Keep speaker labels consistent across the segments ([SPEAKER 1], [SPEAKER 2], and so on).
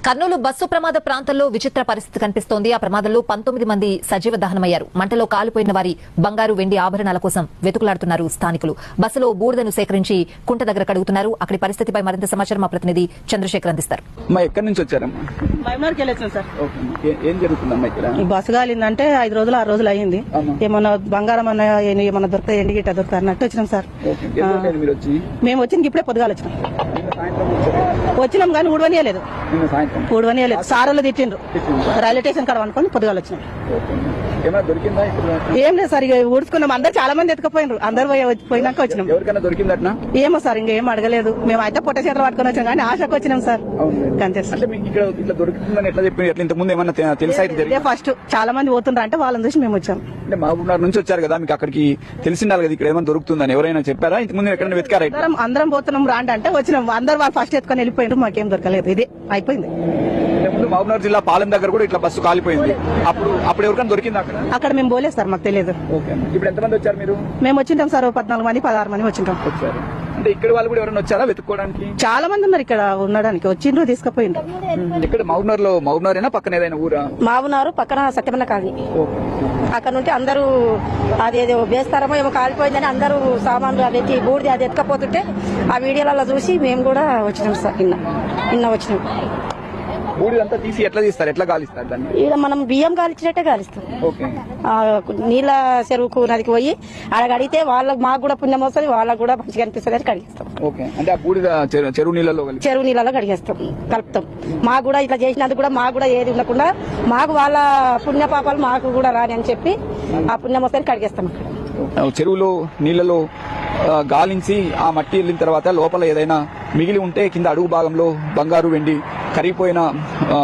[SPEAKER 1] Kurnool bus ప్రమాద ప్రాంతంలో విచిత్ర పరిస్థితి కనిపిస్తోంది. ఆ ప్రమాదంలో 19 మంది సజీవ దహనమయ్యారు. మంటలో కాలిపోయిన వారి బంగారు వెండి ఆభరణాల కోసం వెతుకులాడుతున్నారు స్థానికులు. బస్సులో బూడిదను సేకరించి కుంట దగ్గర కడుగుతున్నారు. అక్కడి పరిస్థితిపై మరింత సమాచారం మా ప్రతినిధి చంద్రశేఖర్ అందిస్తారు.
[SPEAKER 2] ఎక్కడి నుంచి వచ్చారమ్మా?
[SPEAKER 3] మైమనూరుకి వెళ్ళొచ్చాం సార్.
[SPEAKER 2] ఏం జరుగుతుందమ్మా ఇక్కడ?
[SPEAKER 3] ఈ బస్సు కాలిందంటే 5 రోజులు 6 రోజులు అయ్యింది. ఏమన్నా బంగారం అన్న ఏమన్నా దొరుకుతాయి, ఎండి గిట్ట దొరుకుతాయి అన్నట్టు వచ్చినాం సార్. మేము వచ్చింది ఇప్పుడే పొద్దుగాల వచ్చినాం. కానీ ఊడవనియలేదు. సారోళ్ళు తిట్టిండ్రు. రైల్వే స్టేషన్ కాడ అనుకోని పొద్దుగాల వచ్చినాం. ఏం లేదు సార్, ఇక ఊడ్చుకున్నాం. అందరు చాలా మంది ఎత్తుకపోయినారు. అందరు పోయినాక వచ్చినాం. ఏమో సార్, ఇంకేం అడగలేదు. మేము అయితే పొట్ట చేతులు పట్టుకొని వచ్చినాం కానీ ఆశకు వచ్చినాం సార్. అంతే సార్. ఫస్ట్ చాలా మంది పోతుండ్రు అంటే వాళ్ళని చూసి మేము వచ్చాం.
[SPEAKER 2] మహబూబ్నగర్ నుంచి వచ్చారు కదా, మీకు అక్కడికి తెలిసిండాలి కదా ఇక్కడ ఏమైనా దొరుకుతుందని ఎవరైనా చెప్పారా? ఇంతకుముందు ఎక్కడ వెతికారా?
[SPEAKER 3] అందరం పోతున్నాం రాండి అంటే వచ్చినాం. అందరు వాళ్ళు ఫస్ట్ ఎత్తుకొని వెళ్ళిపోయినారు. మాకేం దొరకలేదు. ఇదే అయిపోయింది.
[SPEAKER 2] మహబూబ్నగర్ జిల్లా పాలెం దగ్గర కూడా ఇట్లా బస్సు కాలిపోయింది. అప్పుడు ఎవరికైనా దొరికింది
[SPEAKER 3] అక్కడ మేము పోలేదు సార్, మాకు తెలియదు.
[SPEAKER 2] ఇప్పుడు ఎంతమంది వచ్చారు మీరు?
[SPEAKER 3] మేము వచ్చింటాం సార్, 14 మంది 16 మంది వచ్చింటాం.
[SPEAKER 2] అంటే ఇక్కడ వాళ్ళు కూడా ఎవరైనా వచ్చారా వెతుక్కోవడానికి?
[SPEAKER 3] చాలా మంది ఉన్నారు ఇక్కడ ఉండడానికి. వచ్చిండ్రు, తీసుకుపోయిండ్రు.
[SPEAKER 2] ఇక్కడ మహబూబ్నగర్ పక్కన ఏదైనా ఊరా?
[SPEAKER 4] మహబూబ్నగర్ పక్కన సత్యమన్న కాలనీ. అక్కడ నుండి అందరూ అదేదో వేస్తారమో ఏమో కాలిపోయిందని అందరూ సామాన్లు అవి ఎత్తి బూడిది అది ఎత్తుకపోతుంటే ఆ వీడియోలలో చూసి మేము కూడా వచ్చినాం సార్. నిన్న వచ్చినాం.
[SPEAKER 2] బూడిదంతా తీసి ఎట్లా తీస్తారు, ఎట్లా కాలిస్తారు దాన్ని?
[SPEAKER 4] ఇక్కడ మనం బియ్యం కాల్చినట్టే కాలుస్తాం. నీళ్ళ చెరువుకు నదికి పోయి అక్కడ కడిగితే వాళ్ళకి మాకు కూడా పుణ్యం వస్తుంది, వాళ్ళకు కూడా మంచిగా అనిపిస్తుంది అని కడిగిస్తాం.
[SPEAKER 2] అంటే ఆ బూడిద చెరువు నీళ్ళలో
[SPEAKER 4] కడిగేస్తాం, కలుపుతాం. మాకు కూడా ఇట్లా చేసినందుకు కూడా మాకు కూడా ఏది ఉండకుండా మాకు వాళ్ళ పుణ్య పాపాలు మాకు కూడా రాని అని చెప్పి ఆ పుణ్యం వస్తుంది కడిగేస్తాం.
[SPEAKER 2] చెరువులో నీళ్లలో గాలించి ఆ మట్టి వెళ్ళిన తర్వాత లోపల ఏదైనా మిగిలి ఉంటే కింద అడుగు భాగంలో బంగారు వెండి కరిగిపోయిన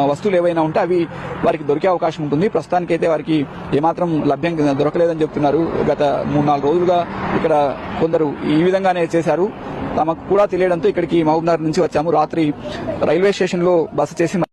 [SPEAKER 2] వస్తువులు ఏవైనా ఉంటే అవి వారికి దొరికే అవకాశం ఉంటుంది. ప్రస్తుతానికైతే వారికి ఏమాత్రం లభ్యం దొరకలేదని చెప్తున్నారు. గత 3-4 రోజులుగా ఇక్కడ కొందరు ఈ విధంగానే చేశారు. తమకు కూడా తెలియడంతో ఇక్కడికి మహబూబ్నగర్ నుంచి వచ్చాము. రాత్రి రైల్వే స్టేషన్ లో బస చేసి